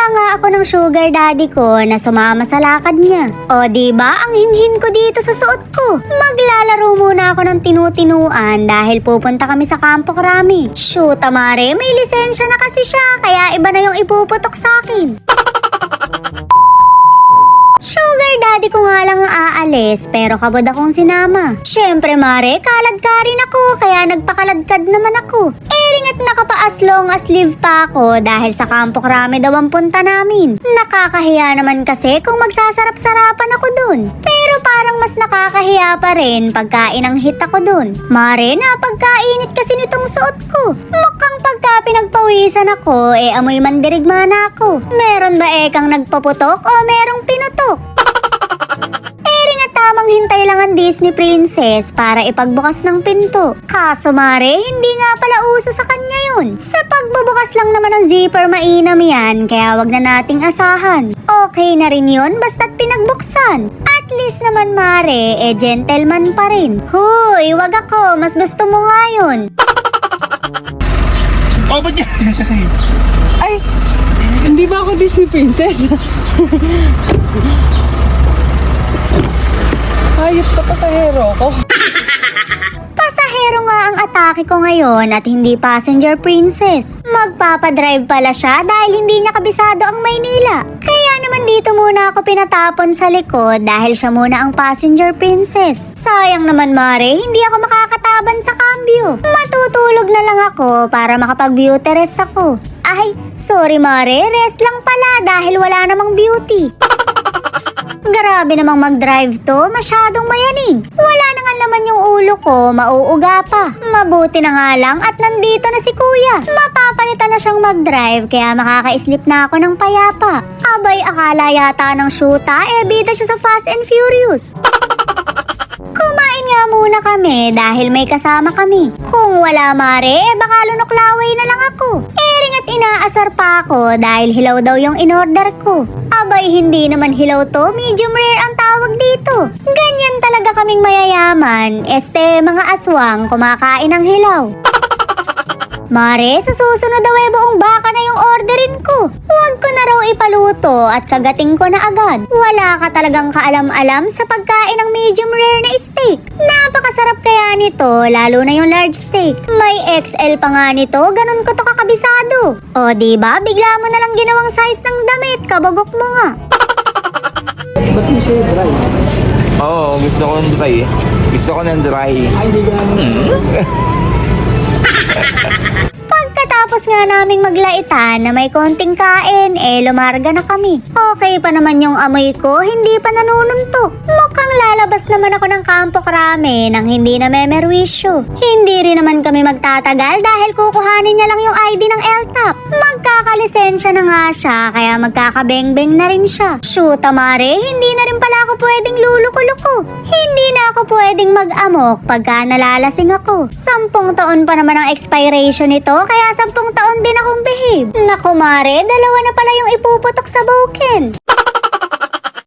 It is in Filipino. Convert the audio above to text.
Niyaya nga ako ng sugar daddy ko na sumama sa lakad niya. O diba, ang hinhin ko dito sa suot ko. Maglalaro muna ako ng tinutinuan dahil pupunta kami sa Campo Crame. Shoot, Mare, may lisensya na kasi siya kaya iba na yung ipuputok sa akin. Sugar daddy ko nga lang ang aalis pero kabod akong sinama. Syempre Mare, kalad ka rin ako kaya nagpakaladkad naman ako. Ring at nakapa as long as live pa ako dahil sa Campo Crame daw ang punta namin. Nakakahiya naman kasi kung magsasarap-sarapan ako dun. Pero parang mas nakakahiya pa rin pagkain ang hit ako dun. Mare, napagkainit kasi nitong suot ko. Mukhang pagka pinagpawisan ako, amoy mandirigma na ako. Meron ba kang nagpaputok o merong pinutok? Tamang hintay lang ang Disney Princess para ipagbukas ng pinto. Kaso Mare, hindi nga pala uso sa kanya yun. Sa pagbubukas lang naman ng zipper mainam yan, kaya wag na nating asahan. Okay na rin yun basta't pinagbuksan. At least naman Mare, gentleman pa rin. Hoy, wag ako, mas gusto mo nga yun. Oh, ba't yan sasakay? Ay, hindi ba ako Disney Princess? Hayop ka, pasahero ko. Pasahero nga ang atake ko ngayon at hindi passenger princess. Magpapadrive pala siya dahil hindi niya kabisado ang Maynila. Kaya naman dito muna ako pinatapon sa likod dahil siya muna ang passenger princess. Sayang naman Mare, hindi ako makakataban sa cambio. Matutulog na lang ako para makapag-beauty rest ako. Ay, sorry Mare, rest lang pala dahil wala namang beauty. Grabe namang mag-drive to, masyadong mayanig. Wala na nga naman yung ulo ko, mauuga pa. Mabuti na nga lang at nandito na si kuya. Mapapalitan na siyang mag-drive kaya makaka-sleep na ako ng payapa. Abay, akala yata ng shoota, bida siya sa Fast and Furious. Kumain nga muna kami dahil may kasama kami. Kung wala Mare, baka lunoklaway na lang ako. Ring at inaasar pa ako dahil hilaw daw yung in-order ko. Abay, hindi naman hilaw to, medium rare ang tawag dito. Ganyan talaga kaming mayayaman, mga aswang kumakain ng hilaw. Mare, sa susunod daw buong baka na yung orderin ko. Huwag ko na raw ipaluto at kagating ko na agad. Wala ka talagang kaalam-alam sa pagkain ng medium rare na steak. Napakasarap kaya nito, lalo na yung large steak. May XL pa nga nito, ganun ko to kakabisado. O diba, bigla mo na lang ginawang size ng damit, kabagok mo nga. Ba't mo siya dry? Oo, gusto ko ng dry. Gusto ko ng dry. Ay, hindi ka Pagkatapos nga naming maglaitan na may konting kain, lumarga na kami. Okay pa naman yung amoy ko, hindi pa nanununtok. Mukhang lalabas naman ako ng Campo Crame nang hindi na memerwisyo. Hindi rin naman kami magtatagal dahil kukuhanin niya lang yung ID ng LTAP. Magkakalisensya na nga siya, kaya magkakabengbeng na rin siya. Shoot, Mare, hindi na rin pala ako pwedeng luluko-luko. Hindi na ako pwedeng mag-amok pagka nalalasing ako. 10 taon pa naman ang expiration nito, kaya 10 taon din akong behave. Naku Mare, 2 na pala yung ipuputok sa bukin.